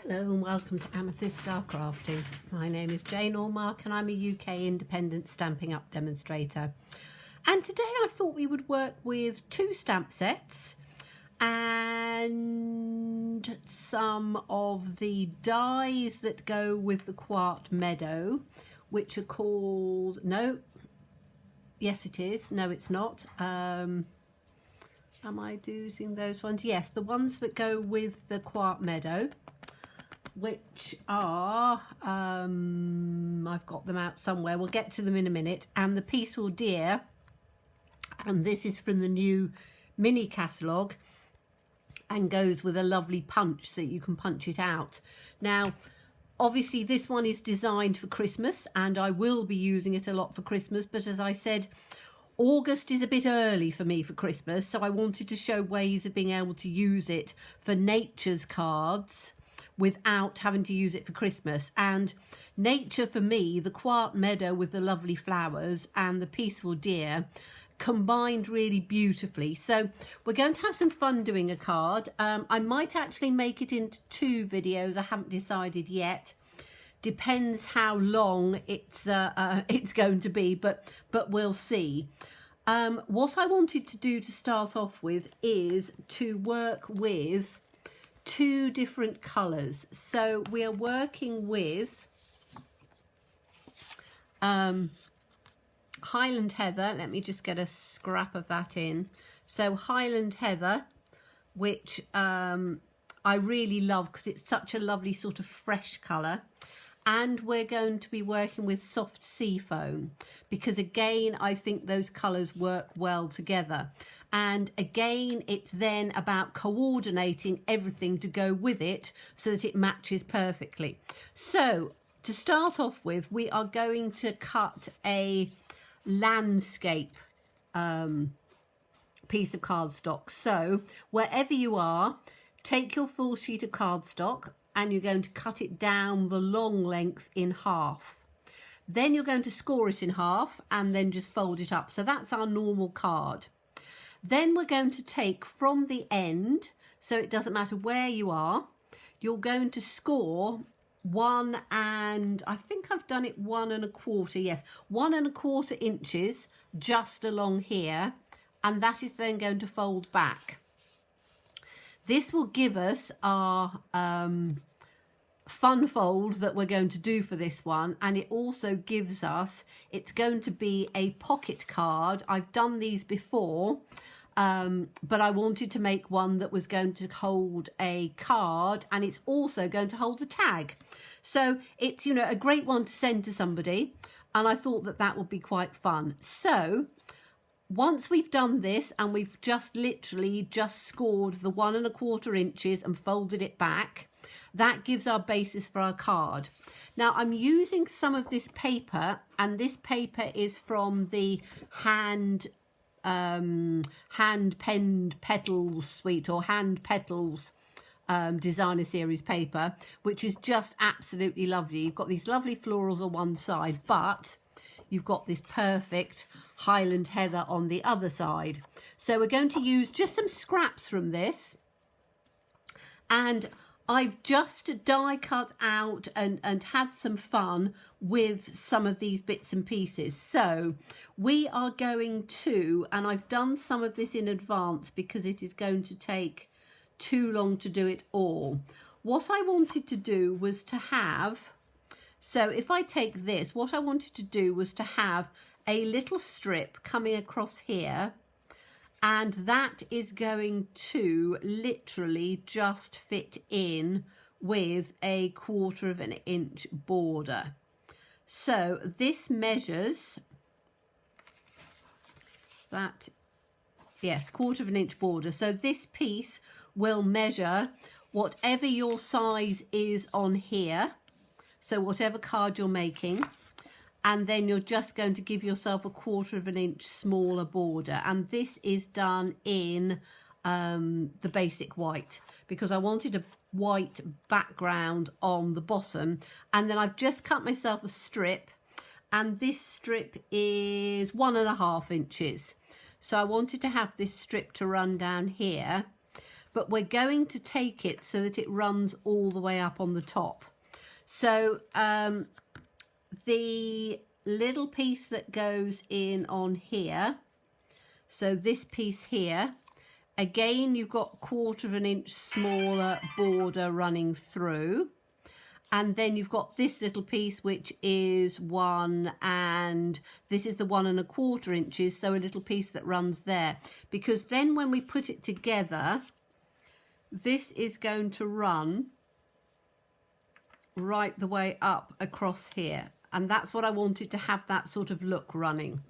Hello and welcome to Amethyst Star Crafting. My name is Jane Allmark and I'm a UK independent Stampin' Up demonstrator. And today I thought we would work with 2 stamp sets and some of the dies that go with the Quart Meadow, which are called, no, yes it is, no it's not. Am I using those ones? Yes, the ones that go with the Quart Meadow, which are, I've got them out somewhere, we'll get to them in a minute, and the Peaceful Deer, and this is from the new mini catalogue and goes with a lovely punch so you can punch it out. Now obviously this one is designed for Christmas and I will be using it a lot for Christmas, but as I said, August is a bit early for me for Christmas, so I wanted to show ways of being able to use it for nature's cards without having to use it for Christmas. And nature for me, the Quart Meadow with the lovely flowers and the Peaceful Deer combined really beautifully. So we're going to have some fun doing a card. I might actually make it into 2 videos, I haven't decided yet. Depends how long it's going to be, but we'll see. What I wanted to do to start off with is to work with 2 different colours. So we are working with Highland Heather. Let me just get a scrap of that in. So Highland Heather, which I really love because it's such a lovely sort of fresh colour. And we're going to be working with Soft Sea Foam because again I think those colours work well together. And again, it's then about coordinating everything to go with it so that it matches perfectly. So to start off with, we are going to cut a landscape piece of cardstock. So wherever you are, take your full sheet of cardstock and you're going to cut it down the long length in half. Then you're going to score it in half and then just fold it up. So that's our normal card. Then we're going to take from the end, so it doesn't matter where you are, you're going to score 1 and, I think I've done it 1 1/4, yes, 1 1/4 inches just along here, and that is then going to fold back. This will give us our fun fold that we're going to do for this one, and it also gives us, it's going to be a pocket card. I've done these before, but I wanted to make one that was going to hold a card and it's also going to hold a tag. So it's, you know, a great one to send to somebody, and I thought that that would be quite fun. So once we've done this and we've just literally just scored the 1 1/4 inches and folded it back, that gives our basis for our card. Now I'm using some of this paper, and this paper is from the hand penned petals suite, or hand petals designer series paper, which is just absolutely lovely. You've got these lovely florals on one side, but you've got this perfect Highland Heather on the other side. So we're going to use just some scraps from this, and I've just die cut out and had some fun with some of these bits and pieces. So we are going to, and I've done some of this in advance because it is going to take too long to do it all. What I wanted to do was to have, so if I take this, what I wanted to do was to have a little strip coming across here, and that is going to literally just fit in with a 1/4 inch border. So this measures that, yes, 1/4 inch border. So this piece will measure whatever your size is on here, so whatever card you're making, and then you're just going to give yourself a 1/4 inch smaller border. And this is done in the basic white because I wanted a white background on the bottom, and then I've just cut myself a strip, and this strip is 1 1/2 inches. So I wanted to have this strip to run down here, but we're going to take it so that it runs all the way up on the top. So the little piece that goes in on here, so this piece here, again you've got 1/4 of an inch smaller border running through, and then you've got this little piece which is 1, and this is the 1 1/4 inches, so a little piece that runs there, because then when we put it together, this is going to run right the way up across here, and that's what I wanted to have, that sort of look running.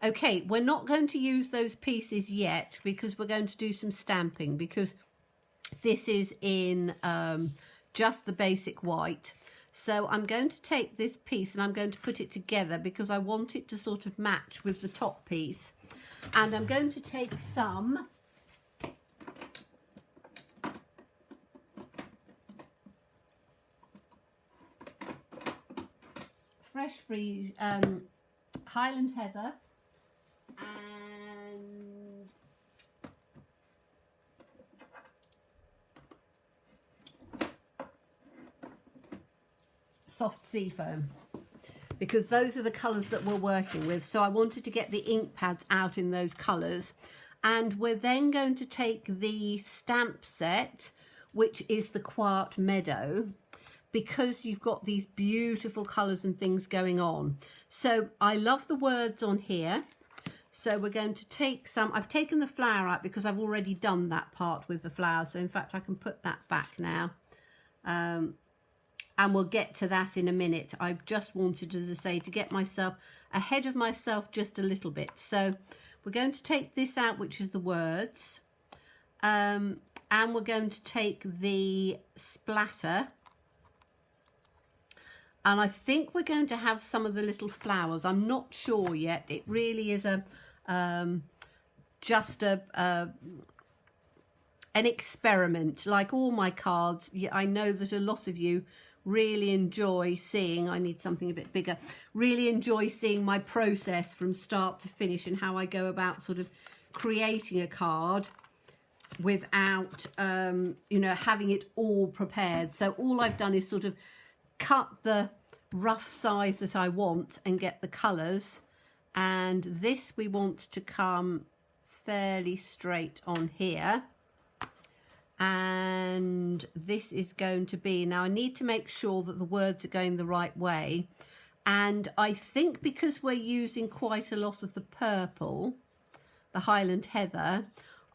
Okay, we're not going to use those pieces yet because we're going to do some stamping, because this is in just the basic white. So I'm going to take this piece and I'm going to put it together because I want it to sort of match with the top piece. And I'm going to take some fresh free Highland Heather and soft sea foam, because those are the colours that we're working with. So I wanted to get the ink pads out in those colours, and we're then going to take the stamp set, which is the Quart Meadow, because you've got these beautiful colours and things going on. So I love the words on here. So we're going to take some, I've taken the flower out because I've already done that part with the flower. So in fact, I can put that back now. And we'll get to that in a minute. I've just wanted, as I say, to get myself ahead of myself just a little bit. So we're going to take this out, which is the words. And we're going to take the splatter. And I think we're going to have some of the little flowers. I'm not sure yet. It really is a just an experiment. Like all my cards, I know that a lot of you really enjoy seeing, I need something a bit bigger, really enjoy seeing my process from start to finish and how I go about sort of creating a card without, you know, having it all prepared. So all I've done is sort of cut the rough size that I want and get the colours, and this we want to come fairly straight on here, and this is going to be, now I need to make sure that the words are going the right way, and I think because we're using quite a lot of the purple, the Highland Heather,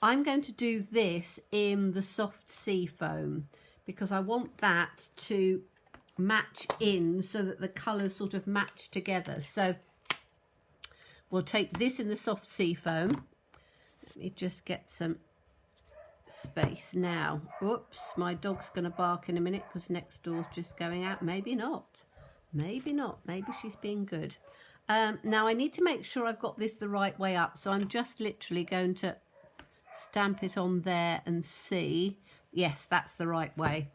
I'm going to do this in the soft sea foam because I want that to match in so that the colours sort of match together. So we'll take this in the soft sea foam. Let me just get some space now. Whoops, my dog's going to bark in a minute because next door's just going out. Maybe not. Maybe not. Maybe she's being good. Now I need to make sure I've got this the right way up. So I'm just literally going to stamp it on there and see. Yes, that's the right way.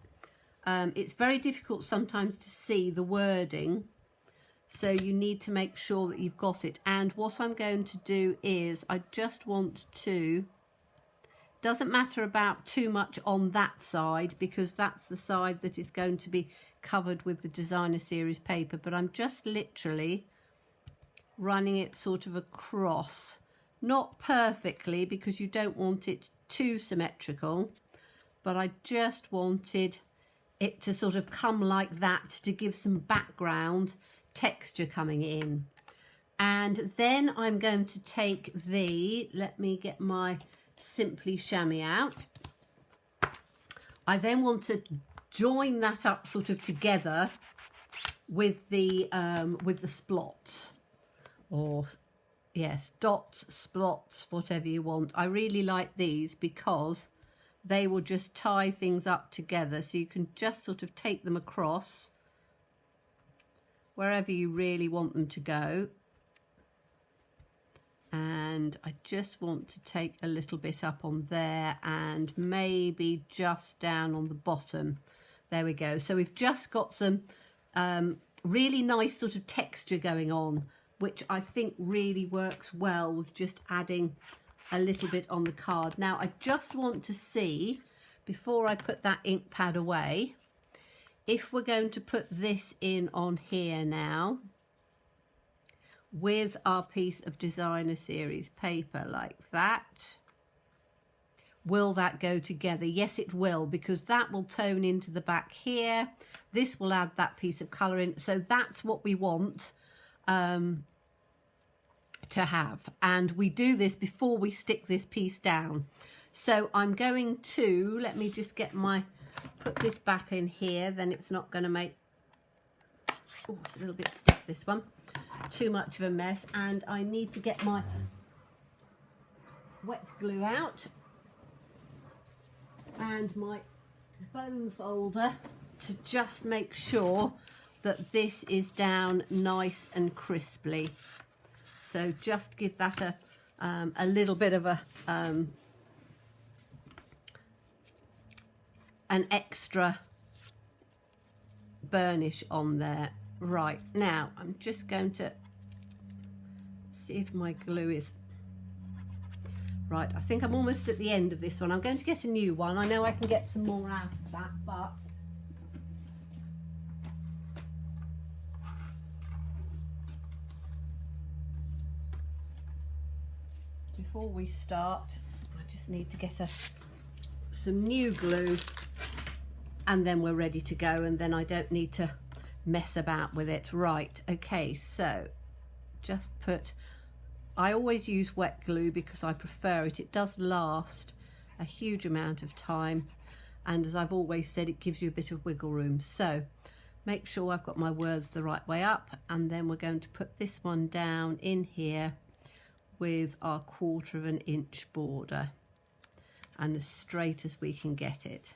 It's very difficult sometimes to see the wording, so you need to make sure that you've got it. And what I'm going to do is I just want to, doesn't matter about too much on that side because that's the side that is going to be covered with the designer series paper, but I'm just literally running it sort of across, not perfectly because you don't want it too symmetrical, but I just wanted it to sort of come like that to give some background texture coming in. And then I'm going to take the, let me get my Simply Chamois out. I then want to join that up sort of together with the splots, or yes, dots, splots, whatever you want. I really like these because they will just tie things up together, so you can just sort of take them across wherever you really want them to go. And I just want to take a little bit up on there and maybe just down on the bottom. There we go. So we've just got some really nice sort of texture going on, which I think really works well with just adding a little bit on the card. Now I just want to see before I put that ink pad away, if we're going to put this in on here now with our piece of designer series paper like that, will that go together? Yes, it will, because that will tone into the back here. This will add that piece of colour in. So that's what we want to have. And we do this before we stick this piece down. So I'm going to, let me just get put this back in here, then it's not going to make, oh, it's a little bit stiff, this one. Too much of a mess. And I need to get my wet glue out and my bone folder to just make sure that this is down nice and crisply. So just give that a little bit of an extra burnish on there. Right, now I'm just going to see if my glue is right. I think I'm almost at the end of this one. I'm going to get a new one. I know I can get some more out of that, but before we start, I just need to get some new glue, and then we're ready to go, and then I don't need to mess about with it. Right, okay, so just I always use wet glue because I prefer it. It does last a huge amount of time, and as I've always said, it gives you a bit of wiggle room. So make sure I've got my words the right way up, and then we're going to put this one down in here with our 1/4 of an inch border, and as straight as we can get it.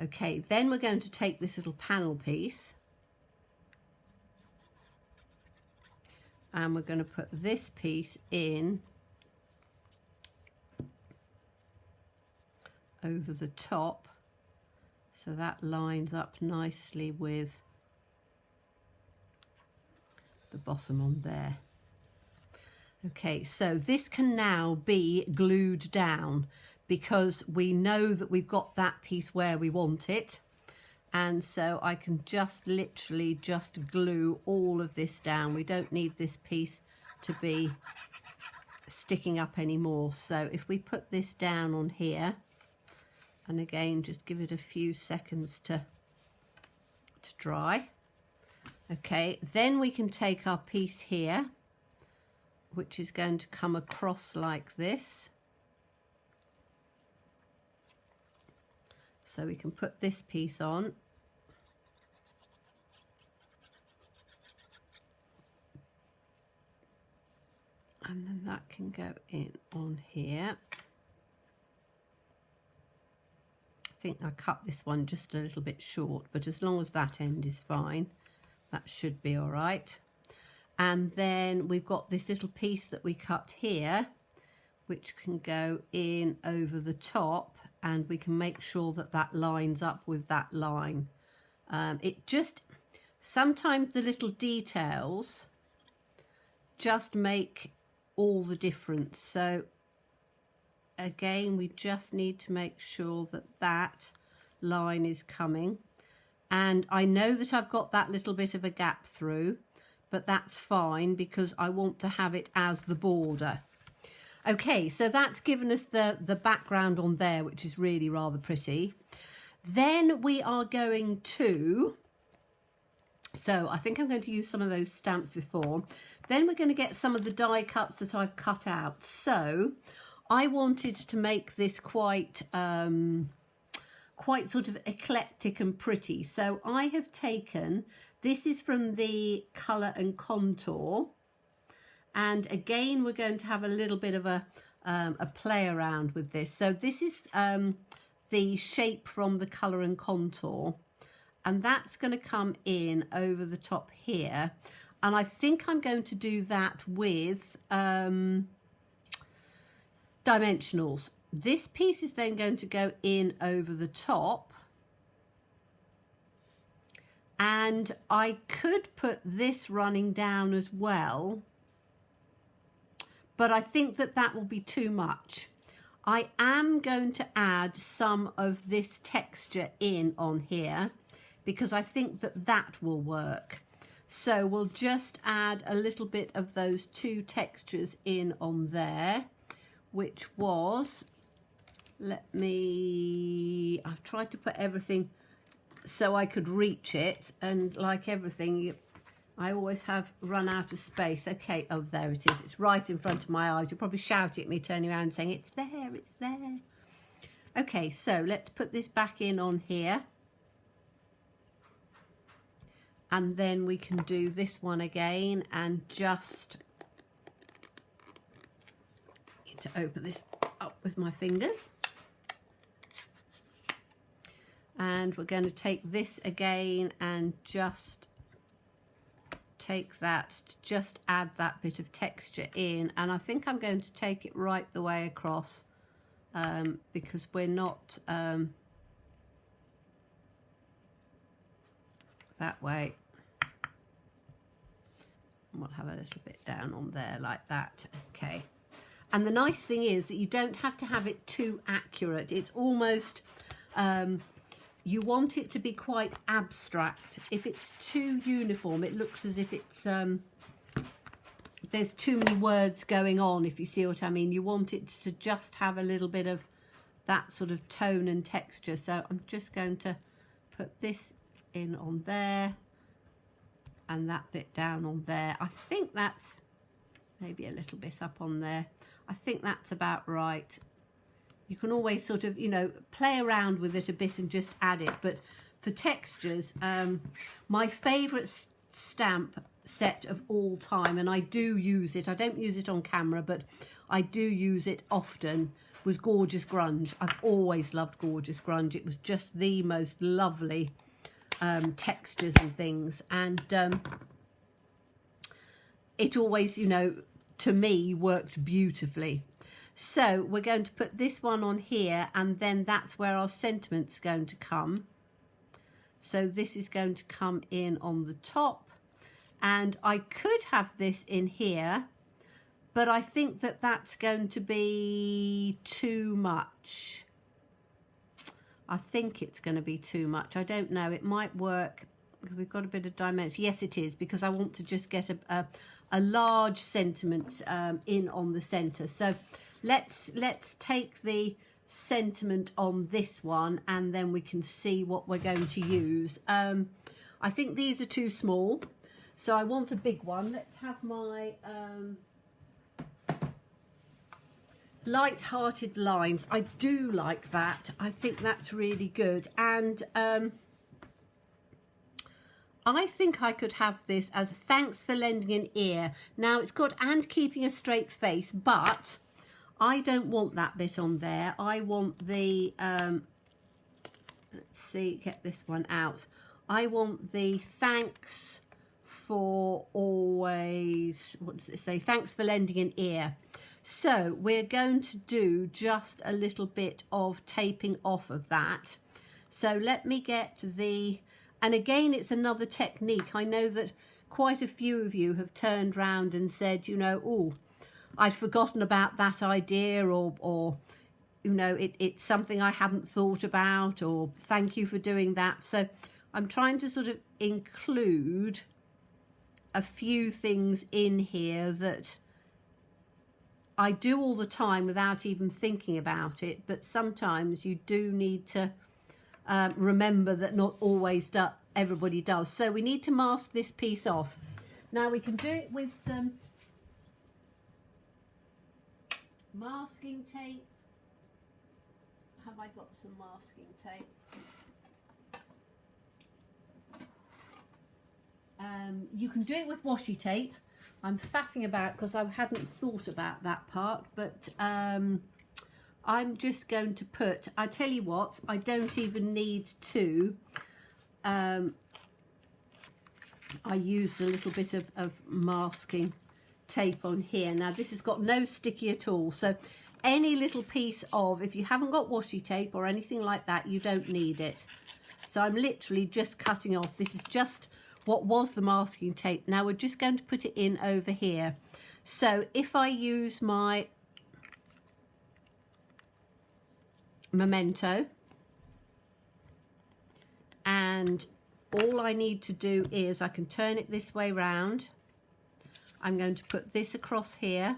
Okay, then we're going to take this little panel piece and we're going to put this piece in over the top, so that lines up nicely with the bottom on there. Okay, so this can now be glued down because we know that we've got that piece where we want it. And so I can just literally just glue all of this down. We don't need this piece to be sticking up anymore. So if we put this down on here, and again, just give it a few seconds to dry. Okay, then we can take our piece here, which is going to come across like this. So we can put this piece on. And then that can go in on here. I think I cut this one just a little bit short, but as long as that end is fine, that should be all right. And then we've got this little piece that we cut here, which can go in over the top, and we can make sure that that lines up with that line. Sometimes the little details just make all the difference. So again, we just need to make sure that that line is coming. And I know that I've got that little bit of a gap through, but that's fine because I want to have it as the border. Okay, so that's given us the background on there, which is really rather pretty. Then we are going to, so I think I'm going to use some of those stamps before. Then we're going to get some of the die cuts that I've cut out. So I wanted to make this quite sort of eclectic and pretty. So I have taken, this is from the Colour and Contour. And again, we're going to have a little bit of a play around with this. So this is the shape from the Colour and Contour, and that's going to come in over the top here. And I think I'm going to do that with dimensionals. This piece is then going to go in over the top, and I could put this running down as well, but I think that that will be too much. I am going to add some of this texture in on here because I think that that will work. So we'll just add a little bit of those two textures in on there, which was, I've tried to put everything so I could reach it, and like everything, I always have run out of space. Okay, oh, there it is. It's right in front of my eyes. You'll probably shout at me, turning around and saying, it's there, it's there. Okay, so let's put this back in on here. And then we can do this one again and just need to open this up with my fingers. And we're going to take this again and just take that, just add that bit of texture in. And I think I'm going to take it right the way across because we're not that way. And we'll have a little bit down on there like that. Okay. And the nice thing is that you don't have to have it too accurate. It's almost, you want it to be quite abstract. If it's too uniform, it looks as if it's, there's too many words going on, if you see what I mean. You want it to just have a little bit of that sort of tone and texture. So I'm just going to put this in on there and that bit down on there. I think that's maybe a little bit up on there. I think that's about right. You can always sort of, you know, play around with it a bit and just add it. But for textures, my favourite stamp set of all time, and I do use it, I don't use it on camera, but I do use it often, was Gorgeous Grunge. I've always loved Gorgeous Grunge. It was just the most lovely textures and things. And it always, you know, to me, worked beautifully. So we're going to put this one on here, and then that's where our sentiment's going to come. So this is going to come in on the top, and I could have this in here, but I think that that's going to be too much. I think it's going to be too much. I don't know. It might work. We've got a bit of dimension. Yes, it is, because I want to just get a large sentiment in on the centre. So let's take the sentiment on this one, and then we can see what we're going to use. I think these are too small, so I want a big one. Let's have my light-hearted lines. I do like that. I think that's really good. And I think I could have this as thanks for lending an ear. Now it's got and keeping a straight face, but I don't want that bit on there. I want the, let's see, get this one out. I want the thanks for always, what does it say? Thanks for lending an ear. So we're going to do just a little bit of taping off of that. So let me get the, and again, it's another technique. I know that quite a few of you have turned round and said, you know, oh, I'd forgotten about that idea, or you know, it's something I hadn't thought about, or thank you for doing that. So I'm trying to sort of include a few things in here that I do all the time without even thinking about it, but sometimes you do need to remember that not always everybody does. So we need to mask this piece off. Now we can do it with some masking tape. Have I got some masking tape? You can do it with washi tape. I'm faffing about because I hadn't thought about that part, but I'm just going to put, I tell you what, I don't even need to. I used a little bit of masking tape on here. Now this has got no sticky at all, so any little piece of, if you haven't got washi tape or anything like that, you don't need it. So I'm literally just cutting off. This is just what was the masking tape. Now we're just going to put it in over here. So if I use my memento, and all I need to do is I can turn it this way round. I'm going to put this across here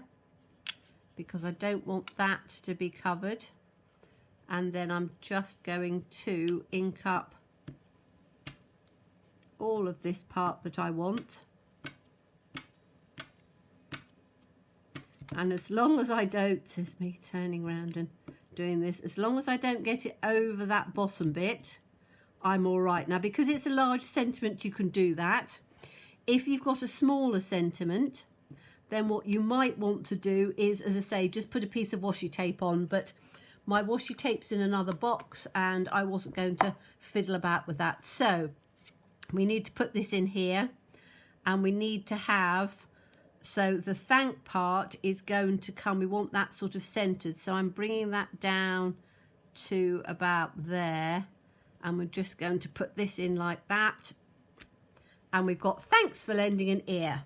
because I don't want that to be covered, and then I'm just going to ink up all of this part that I want. And as long as I don't, this is me turning around and doing this, as long as I don't get it over that bottom bit, I'm all right. Now, because it's a large sentiment, you can do that. If you've got a smaller sentiment, then what you might want to do is, as I say, just put a piece of washi tape on. But my washi tape's in another box and I wasn't going to fiddle about with that. So we need to put this in here, and we need to have, so the thank part is going to come, we want that sort of centered. So I'm bringing that down to about there, and we're just going to put this in like that. And we've got thanks for lending an ear.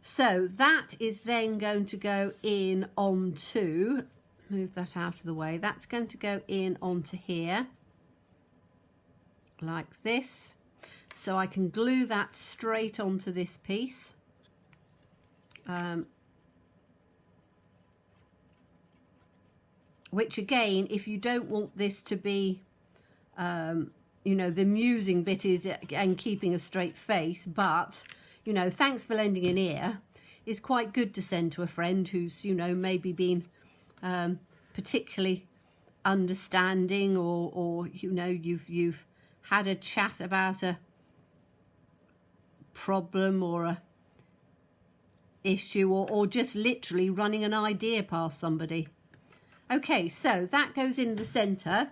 So that is then going to go in onto, move that out of the way, that's going to go in onto here like this. So I can glue that straight onto this piece. Which again, if you don't want this to be, you know, the amusing bit is and keeping a straight face, but, you know, thanks for lending an ear is quite good to send to a friend who's, you know, maybe been particularly understanding, or you know, you've had a chat about a problem or a issue, or just literally running an idea past somebody. Okay, so that goes in the center,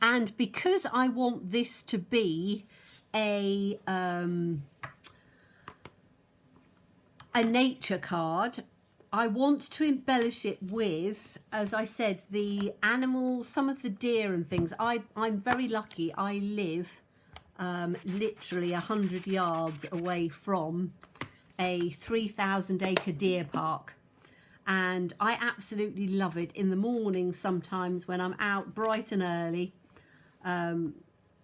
and because I want this to be a nature card, I want to embellish it with, as I said, the animals, some of the deer and things. I'm very lucky. I live literally 100 yards away from a 3,000 acre deer park, and I absolutely love it. In the morning sometimes when I'm out bright and early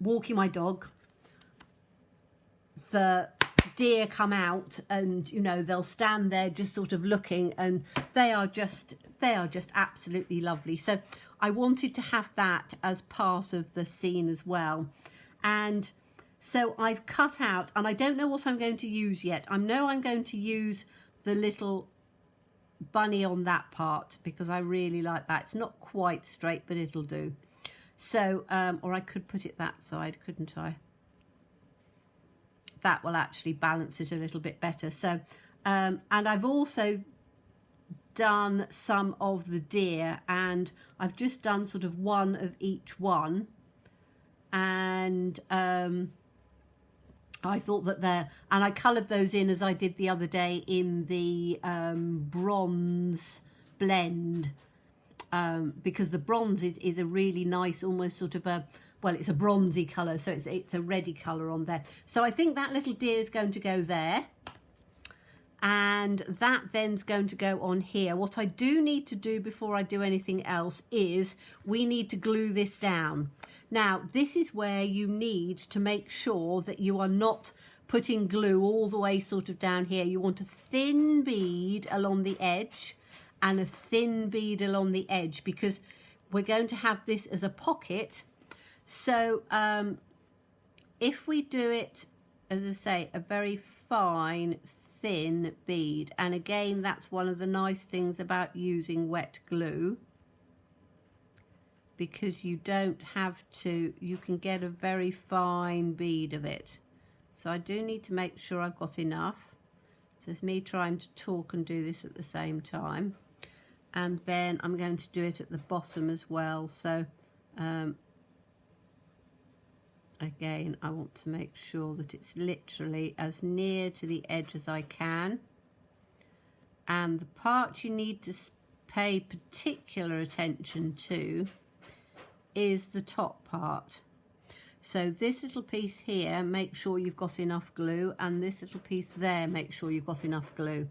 walking my dog, the deer come out, and you know, they'll stand there just sort of looking, and they are just absolutely lovely. So I wanted to have that as part of the scene as well. And so I've cut out, and I don't know what I'm going to use yet. I know I'm going to use the little bunny on that part because I really like that. It's not quite straight, but it'll do. So, or I could put it that side, couldn't I? That will actually balance it a little bit better. So, and I've also done some of the deer, and I've just done sort of one of each one. And I thought that and I coloured those in as I did the other day in the bronze blend, because the bronze is a really nice, almost sort of a, well, it's a bronzy colour, so it's a reddy colour on there. So I think that little deer is going to go there, and that then's going to go on here. What I do need to do before I do anything else is we need to glue this down. Now, this is where you need to make sure that you are not putting glue all the way sort of down here. You want a thin bead along the edge and a thin bead along the edge, because we're going to have this as a pocket. So if we do it, as I say, a very fine thin bead, and again, that's one of the nice things about using wet glue, because you don't have to, you can get a very fine bead of it. So I do need to make sure I've got enough. So it's me trying to talk and do this at the same time. And then I'm going to do it at the bottom as well. So again, I want to make sure that it's literally as near to the edge as I can. And the part you need to pay particular attention to is the top part. So this little piece here, make sure you've got enough glue, and this little piece there, make sure you've got enough glue.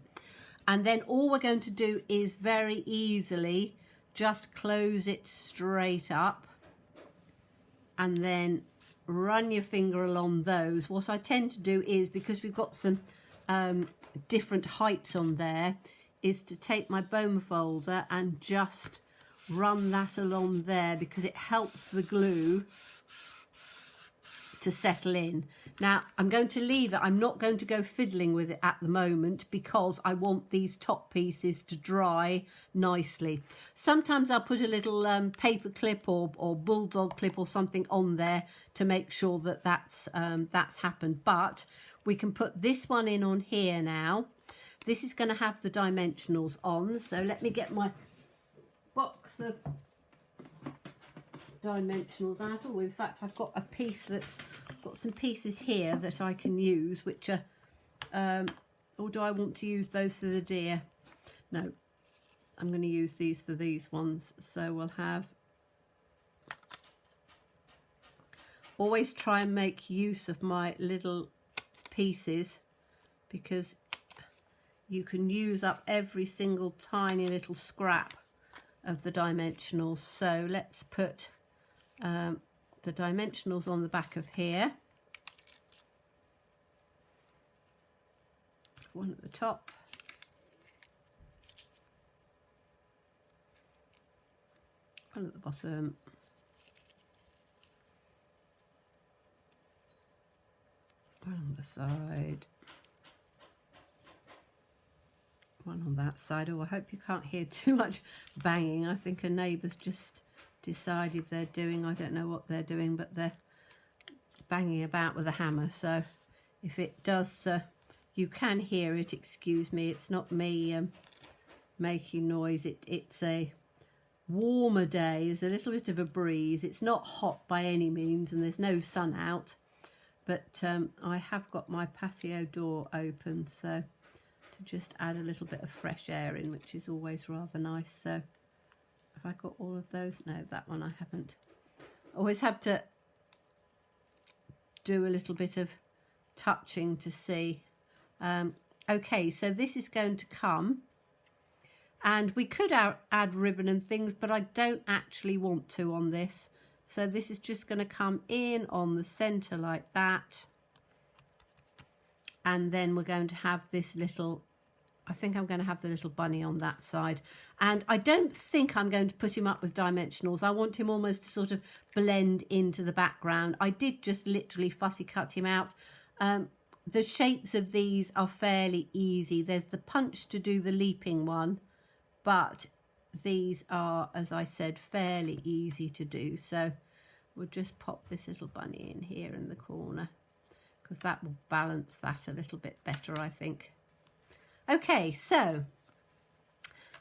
And then all we're going to do is very easily just close it straight up and then run your finger along those. What I tend to do is, because we've got some different heights on there, is to take my bone folder and just run that along there, because it helps the glue to settle in. Now I'm going to leave it. I'm not going to go fiddling with it at the moment because I want these top pieces to dry nicely. Sometimes I'll put a little paper clip or bulldog clip or something on there to make sure that that's happened. But we can put this one in on here now. This is going to have the dimensionals on, so let me get my box of dimensionals out. Oh, in fact, I've got a piece that's got some pieces here that I can use, which are or do I want to use those for the deer? No, I'm going to use these for these ones. So we'll have, always try and make use of my little pieces, because you can use up every single tiny little scrap of the dimensionals. So let's put the dimensionals on the back of here, one at the top, one at the bottom, one on the side, one on that side. Oh, I hope you can't hear too much banging. I think a neighbour's just decided they're doing, I don't know what they're doing, but they're banging about with a hammer. So if it does, you can hear it, excuse me. It's not me making noise. It's a warmer day. There's a little bit of a breeze. It's not hot by any means, and there's no sun out, but I have got my patio door open, so to just add a little bit of fresh air in, which is always rather nice. So have I got all of those? No, that one I haven't. Always have to do a little bit of touching to see. Okay, so this is going to come, and we could add ribbon and things, but I don't actually want to on this. So this is just going to come in on the center like that, and then we're going to have this little, I think I'm going to have the little bunny on that side. And I don't think I'm going to put him up with dimensionals. I want him almost to sort of blend into the background. I did just literally fussy cut him out. The shapes of these are fairly easy. There's the punch to do the leaping one, but these are, as I said, fairly easy to do. So we'll just pop this little bunny in here in the corner, because that will balance that a little bit better, I think. Okay, so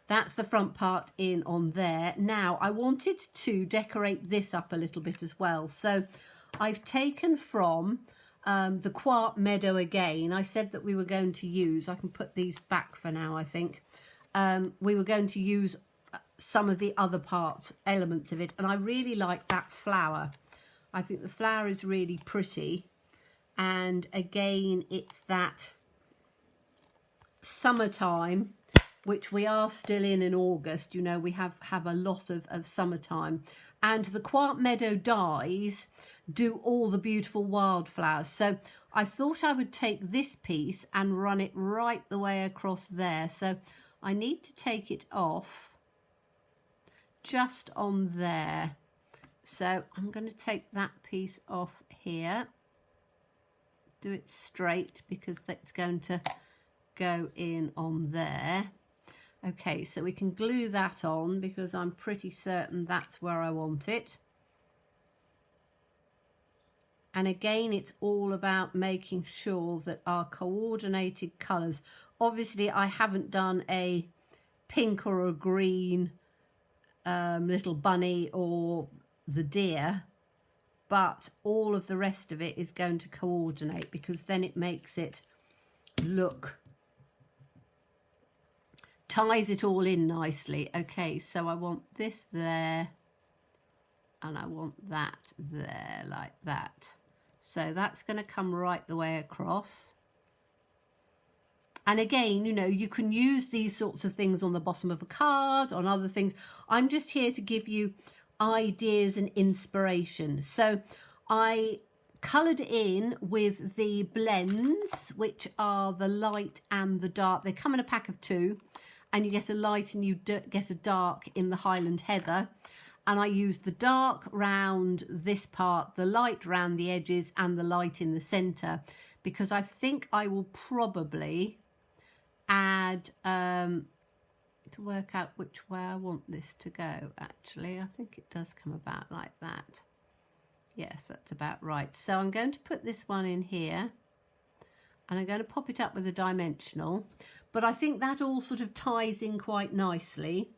that's the front part in on there. Now I wanted to decorate this up a little bit as well. So I've taken from the Quart Meadow again. I said that we were going to use, I can put these back for now, I think. We were going to use some of the other elements of it, and I really like that flower. I think the flower is really pretty, and again it's that summertime, which we are still in August. You know, we have a lot of summertime, and the Quart Meadow dies do all the beautiful wildflowers. So I thought I would take this piece and run it right the way across there. So I need to take it off just on there. So I'm going to take that piece off here, do it straight, because that's going to go in on there. Okay, so we can glue that on, because I'm pretty certain that's where I want it. And again, it's all about making sure that our coordinated colours, obviously I haven't done a pink or a green little bunny or the deer, but all of the rest of it is going to coordinate, because then it makes it look, ties it all in nicely. Okay, so I want this there, and I want that there, like that. So that's going to come right the way across. And again, you know, you can use these sorts of things on the bottom of a card, on other things. I'm just here to give you ideas and inspiration. So I coloured in with the blends, which are the light and the dark. They come in a pack of 2, and you get a light and you get a dark in the Highland Heather. And I used the dark round this part, the light round the edges, and the light in the centre, because I think I will probably add, to work out which way I want this to go, actually. I think it does come about like that. Yes, that's about right. So I'm going to put this one in here, and I'm going to pop it up with a dimensional, but I think that all sort of ties in quite nicely.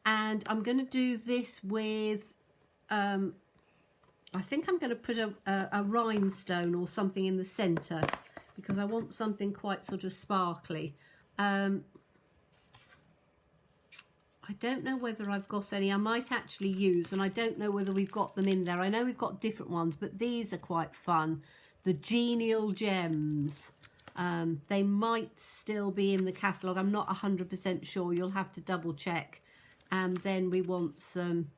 And I'm going to do this with, I think I'm going to put a rhinestone or something in the centre, because I want something quite sort of sparkly. I don't know whether I've got any. I might actually use, and I don't know whether we've got them in there. I know we've got different ones, but these are quite fun. The Genial Gems. They might still be in the catalogue. I'm not 100% sure. You'll have to double check. And then we want some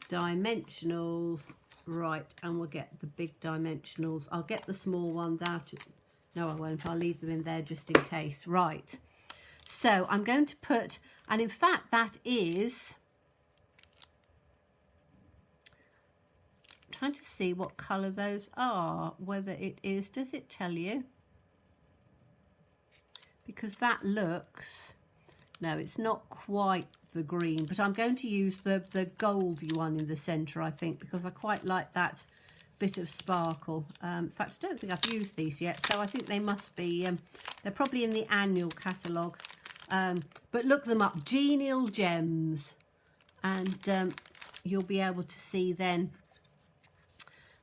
dimensionals. Right, and we'll get the big dimensionals. I'll get the small ones out. No, I won't. I'll leave them in there just in case. Right. So I'm going to put, and in fact that is, I'm trying to see what colour those are, whether it is, does it tell you? Because that looks, no, it's not quite the green, but I'm going to use the goldy one in the centre, I think, because I quite like that bit of sparkle. In fact, I don't think I've used these yet, so I think they must be, they're probably in the annual catalogue. But look them up, Genial Gems, and you'll be able to see then.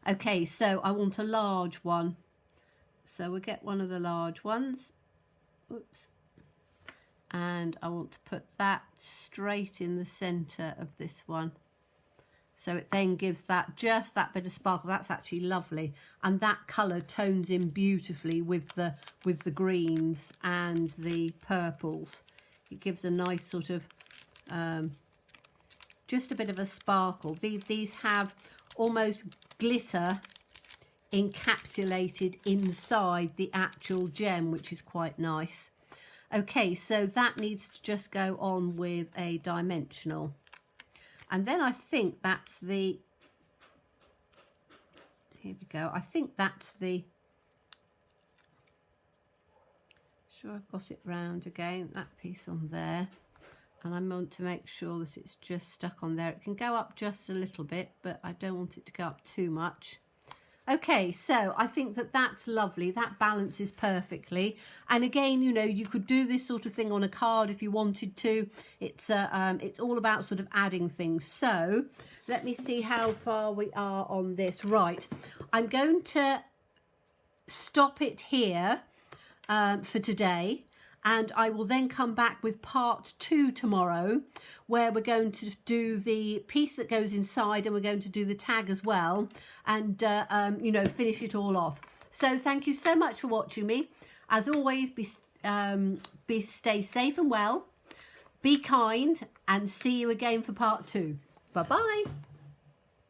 Okay, so I want a large one, so we'll get one of the large ones. Oops. And I want to put that straight in the centre of this one, so it then gives that, just that bit of sparkle. That's actually lovely, and that colour tones in beautifully with the greens and the purples. It gives a nice sort of just a bit of a sparkle. These have almost glitter encapsulated inside the actual gem, which is quite nice. Okay, so that needs to just go on with a dimensional. And then I think that's the, here we go, I think that's the, sure I've got it round again, that piece on there. And I want to make sure that it's just stuck on there. It can go up just a little bit, but I don't want it to go up too much. Okay, so I think that that's lovely. That balances perfectly. And again, you know, you could do this sort of thing on a card if you wanted to. It's all about sort of adding things. So let me see how far we are on this. Right, I'm going to stop it here for today. And I will then come back with part 2 tomorrow, where we're going to do the piece that goes inside, and we're going to do the tag as well, and you know, finish it all off. So thank you so much for watching me. As always, stay safe and well, be kind, and see you again for part 2. Bye bye.